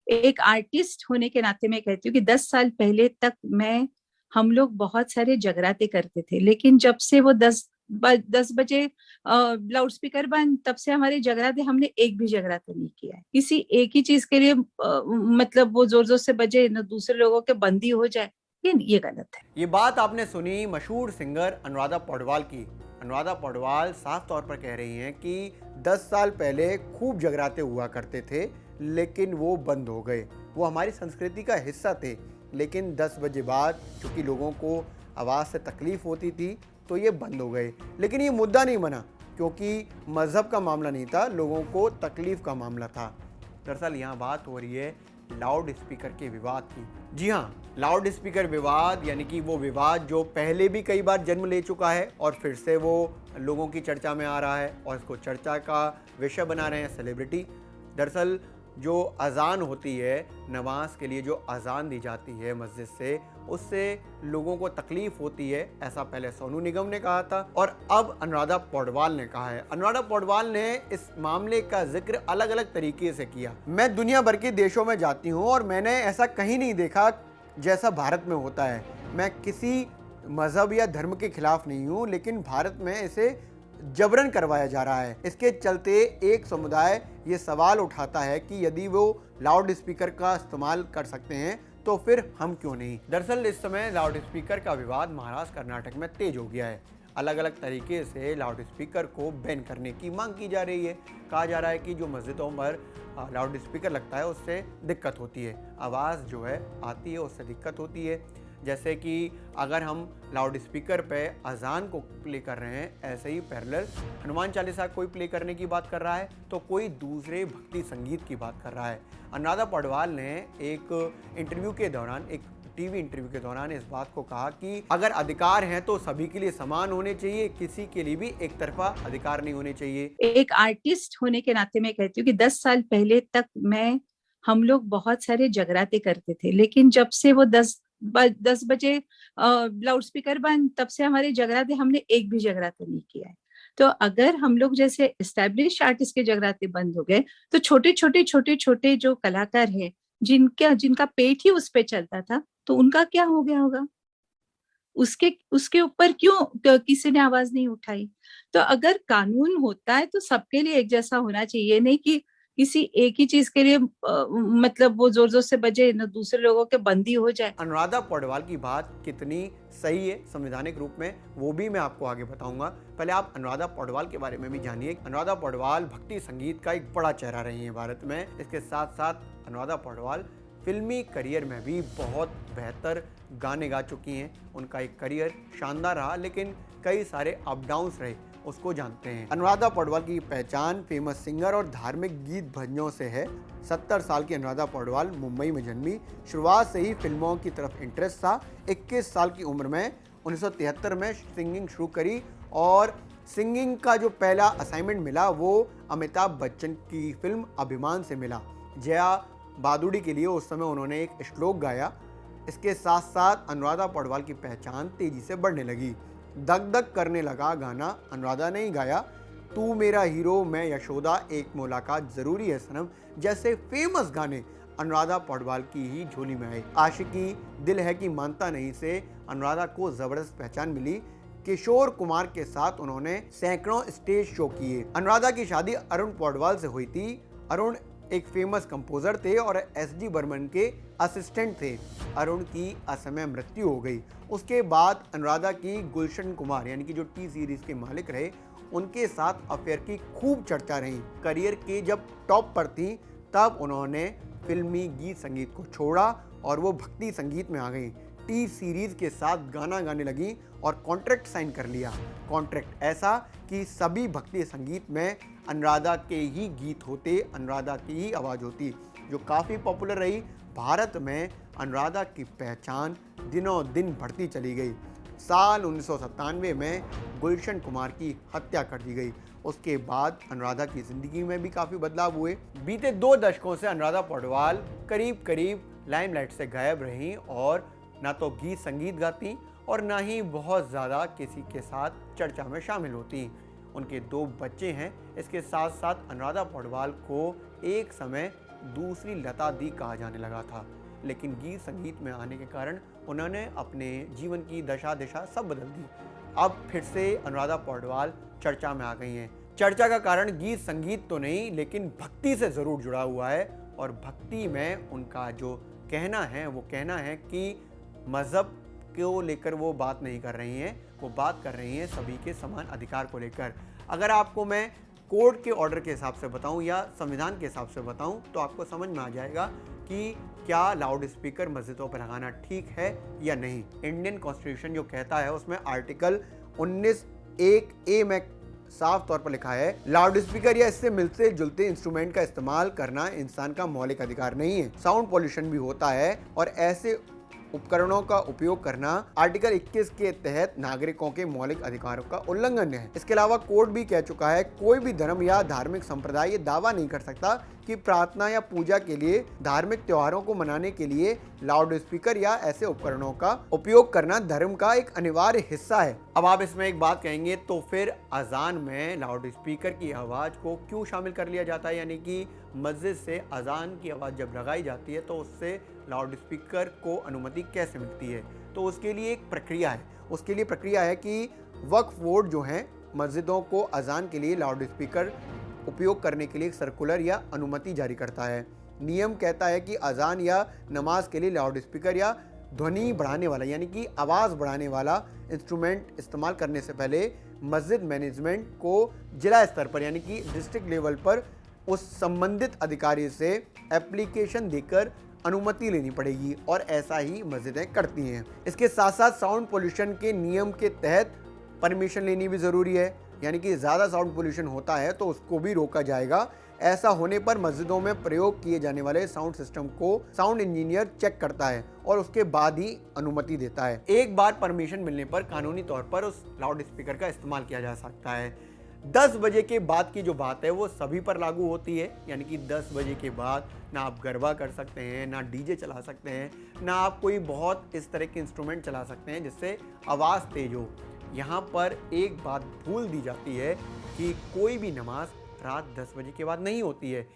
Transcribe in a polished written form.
एक आर्टिस्ट होने के नाते मैं कहती हूँ कि 10 साल पहले तक हम लोग बहुत सारे जगराते करते थे, लेकिन जब से वो 10 बजे लाउड स्पीकर बंद, तब से हमारे जगराते हमने एक भी जगराता नहीं किया है। किसी एक ही चीज के लिए मतलब वो जोर जोर से बजे न दूसरे लोगों के बंदी हो जाए, ये गलत है। ये बात आपने सुनी मशहूर सिंगर अनुराधा पौडवाल की। अनुराधा पौडवाल साफ तौर पर कह रही हैं कि 10 साल पहले खूब जगराते हुआ करते थे, लेकिन वो बंद हो गए। वो हमारी संस्कृति का हिस्सा थे, लेकिन 10 बजे बाद चूँकि लोगों को आवाज़ से तकलीफ़ होती थी तो ये बंद हो गए। लेकिन ये मुद्दा नहीं बना, क्योंकि मज़हब का मामला नहीं था, लोगों को तकलीफ़ का मामला था। दरअसल यहाँ बात हो रही है लाउड स्पीकर के विवाद की। जी हाँ, लाउड स्पीकर विवाद, यानी कि वो विवाद जो पहले भी कई बार जन्म ले चुका है और फिर से वो लोगों की चर्चा में आ रहा है और इसको चर्चा का विषय बना रहे हैं सेलिब्रिटी। दरअसल जो अजान होती है, नमाज के लिए जो अजान दी जाती है मस्जिद से, उससे लोगों को तकलीफ होती है, ऐसा पहले सोनू निगम ने कहा था और अब अनुराधा पौडवाल ने कहा है। अनुराधा पौडवाल ने इस मामले का जिक्र अलग अलग तरीके से किया। मैं दुनिया भर के देशों में जाती हूँ और मैंने ऐसा कहीं नहीं देखा जैसा भारत में होता है। मैं किसी मजहब या धर्म के खिलाफ नहीं हूँ, लेकिन भारत में इसे जबरन करवाया जा रहा है। इसके चलते एक समुदाय ये सवाल उठाता है कि यदि वो लाउड स्पीकर का इस्तेमाल कर सकते हैं तो फिर हम क्यों नहीं। दरअसल इस समय लाउड स्पीकर का विवाद महाराष्ट्र कर्नाटक में तेज हो गया है। अलग अलग तरीके से लाउड स्पीकर को बैन करने की मांग की जा रही है। कहा जा रहा है कि जो मस्जिदों पर लाउड स्पीकर लगता है उससे दिक्कत होती है, आवाज़ जो है आती है उससे दिक्कत होती है। जैसे कि अगर हम लाउड स्पीकर पे अजान को प्ले कर रहे हैं, ऐसे ही पैरेलल हनुमान चालीसा कोई प्ले करने की बात कर रहा है तो कोई दूसरे भक्ति संगीत की बात कर रहा है। अनुराधा पौडवाल ने एक इंटरव्यू के दौरान, एक टीवी इंटरव्यू के दौरान इस बात को कहा कि अगर अधिकार हैं तो सभी के लिए समान होने चाहिए, किसी के लिए भी एक तरफा अधिकार नहीं होने चाहिए। एक आर्टिस्ट होने के नाते मैं कहती हूँ कि 10 साल पहले तक हम लोग बहुत सारे जगराते करते थे, लेकिन जब से वो 10 बजे लाउड स्पीकर बंद, तब से हमारे जगराते हमने एक भी जगराता नहीं किया है। तो अगर हम लोग जैसे एस्टेब्लिश आर्टिस्ट के जगराते बंद हो गए, तो छोटे छोटे जो कलाकार हैं, जिनका पेट ही उस पे चलता था, तो उनका क्या हो गया होगा? उसके उसके ऊपर क्यों किसी ने आवाज नहीं उठाई? तो अगर कानून होता है तो सबके लिए एक जैसा होना चाहिए, नहीं कि किसी एक ही चीज के लिए मतलब वो जोर जोर से बजे न दूसरे लोगों के बंदी हो जाए। अनुराधा पौडवाल की बात कितनी सही है संवैधानिक रूप में, वो भी मैं आपको आगे बताऊंगा। पहले आप अनुराधा पौडवाल के बारे में भी जानिए। अनुराधा पौडवाल भक्ति संगीत का एक बड़ा चेहरा रही है भारत में। इसके साथ साथ अनुराधा पौडवाल फिल्मी करियर में भी बहुत बेहतर गाने गा चुकी हैं। उनका एक करियर शानदार रहा, लेकिन कई सारे अप डाउन्स रहे, उसको जानते हैं। अनुराधा पौडवाल की पहचान फेमस सिंगर और धार्मिक गीत भजनों से है। 70 साल की अनुराधा पौडवाल मुंबई में जन्मी। शुरुआत से ही फिल्मों की तरफ इंटरेस्ट था। 21 साल की उम्र में 1973 में सिंगिंग शुरू करी और सिंगिंग का जो पहला असाइनमेंट मिला वो अमिताभ बच्चन की फिल्म अभिमान से मिला। जया बादुड़ी के लिए उस समय उन्होंने एक श्लोक गाया। इसके साथ साथ अनुराधा पौडवाल की पहचान तेजी से बढ़ने लगी। दग दग करने लगा गाना अनुराधा ने ही गाया। तू मेरा हीरो, मैं यशोदा, एक मुलाकात जरूरी है सनम जैसे फेमस गाने अनुराधा पौडवाल की ही झोली में आए। आशिकी, दिल है कि मानता नहीं से अनुराधा को जबरदस्त पहचान मिली। किशोर कुमार के साथ उन्होंने सैकड़ों स्टेज शो किए। अनुराधा की शादी अरुण पौडवाल से हुई थी। अरुण एक फेमस कंपोजर थे और एस.डी. बर्मन के असिस्टेंट थे। अरुण की असमय मृत्यु हो गई। उसके बाद अनुराधा की गुलशन कुमार, यानी कि जो टी सीरीज के मालिक रहे, उनके साथ अफेयर की खूब चर्चा रही। करियर के जब टॉप पर थी तब उन्होंने फिल्मी गीत संगीत को छोड़ा और वो भक्ति संगीत में आ गई। टी सीरीज के साथ गाना गाने लगी और कॉन्ट्रैक्ट साइन कर लिया। कॉन्ट्रैक्ट ऐसा कि सभी भक्ति संगीत में अनुराधा के ही गीत होते, अनुराधा की ही आवाज़ होती, जो काफ़ी पॉपुलर रही। भारत में अनुराधा की पहचान दिनों दिन बढ़ती चली गई। साल 1997 में गुलशन कुमार की हत्या कर दी गई। उसके बाद अनुराधा की ज़िंदगी में भी काफ़ी बदलाव हुए। बीते 2 दशकों से अनुराधा पौडवाल करीब करीब लाइमलाइट से गायब रहीं और ना तो गीत संगीत गाती और ना ही बहुत ज़्यादा किसी के साथ चर्चा में शामिल होती। उनके 2 बच्चे हैं। इसके साथ साथ अनुराधा पौडवाल को एक समय दूसरी लता दी कहा जाने लगा था, लेकिन गीत संगीत में आने के कारण उन्होंने अपने जीवन की दशा दिशा सब बदल दी। अब फिर से अनुराधा पौडवाल चर्चा में आ गई हैं। चर्चा का कारण गीत संगीत तो नहीं, लेकिन भक्ति से ज़रूर जुड़ा हुआ है। और भक्ति में उनका जो कहना है वो कहना है कि मज़हब को लेकर वो बात नहीं कर रही हैं, वो बात कर रही हैं सभी के समान अधिकार को लेकर। अगर आपको मैं कोर्ट के ऑर्डर के हिसाब से बताऊं या संविधान के हिसाब से बताऊं तो आपको समझ में आ जाएगा कि क्या लाउड स्पीकर मस्जिदों पर लगाना ठीक है या नहीं। इंडियन कॉन्स्टिट्यूशन जो कहता है उसमें आर्टिकल 19(1)(a) में साफ तौर पर लिखा है, लाउड स्पीकर या इससे मिलते जुलते इंस्ट्रूमेंट का इस्तेमाल करना इंसान का मौलिक अधिकार नहीं है। साउंड पॉल्यूशन भी होता है और ऐसे उपकरणों का उपयोग करना आर्टिकल 21 के तहत नागरिकों के मौलिक अधिकारों का उल्लंघन है। इसके अलावा कोर्ट भी कह चुका है, कोई भी धर्म या धार्मिक संप्रदाय ये दावा नहीं कर सकता कि प्रार्थना या पूजा के लिए, धार्मिक त्योहारों को मनाने के लिए लाउड स्पीकर या ऐसे उपकरणों का उपयोग करना धर्म का एक अनिवार्य हिस्सा है। अब आप इसमें एक बात कहेंगे, तो फिर अजान में लाउड स्पीकर की आवाज को क्यों शामिल कर लिया जाता है? यानी कि मस्जिद से अजान की आवाज जब लगाई जाती है तो उससे लाउड स्पीकर को अनुमति कैसे मिलती है? तो उसके लिए एक प्रक्रिया है। उसके लिए प्रक्रिया है कि वक्फ बोर्ड जो है मस्जिदों को अजान के लिए लाउड स्पीकर उपयोग करने के लिए एक सर्कुलर या अनुमति जारी करता है। नियम कहता है कि अजान या नमाज के लिए लाउड स्पीकर या ध्वनि बढ़ाने वाला यानी कि आवाज़ बढ़ाने वाला इंस्ट्रूमेंट इस्तेमाल करने से पहले मस्जिद मैनेजमेंट को जिला स्तर पर यानी कि डिस्ट्रिक्ट लेवल पर उस संबंधित अधिकारी से एप्लीकेशन देकर अनुमति लेनी पड़ेगी और ऐसा ही मस्जिदें करती हैं। इसके साथ साथ साउंड पोल्यूशन के नियम के तहत परमिशन लेनी भी ज़रूरी है, यानी कि ज़्यादा साउंड पोल्यूशन होता है तो उसको भी रोका जाएगा। ऐसा होने पर मस्जिदों में प्रयोग किए जाने वाले साउंड सिस्टम को साउंड इंजीनियर चेक करता है और उसके बाद ही अनुमति देता है। एक बार परमिशन मिलने पर कानूनी तौर पर उस लाउड स्पीकर का इस्तेमाल किया जा सकता है। 10 बजे के बाद की जो बात है वो सभी पर लागू होती है, यानी कि 10 बजे के बाद ना आप गरबा कर सकते हैं, ना डीजे चला सकते हैं, ना आप कोई बहुत इस तरह के इंस्ट्रूमेंट चला सकते हैं जिससे आवाज़ तेज हो। यहाँ पर एक बात भूल दी जाती है कि कोई भी नमाज रात 10 बजे के बाद नहीं होती है।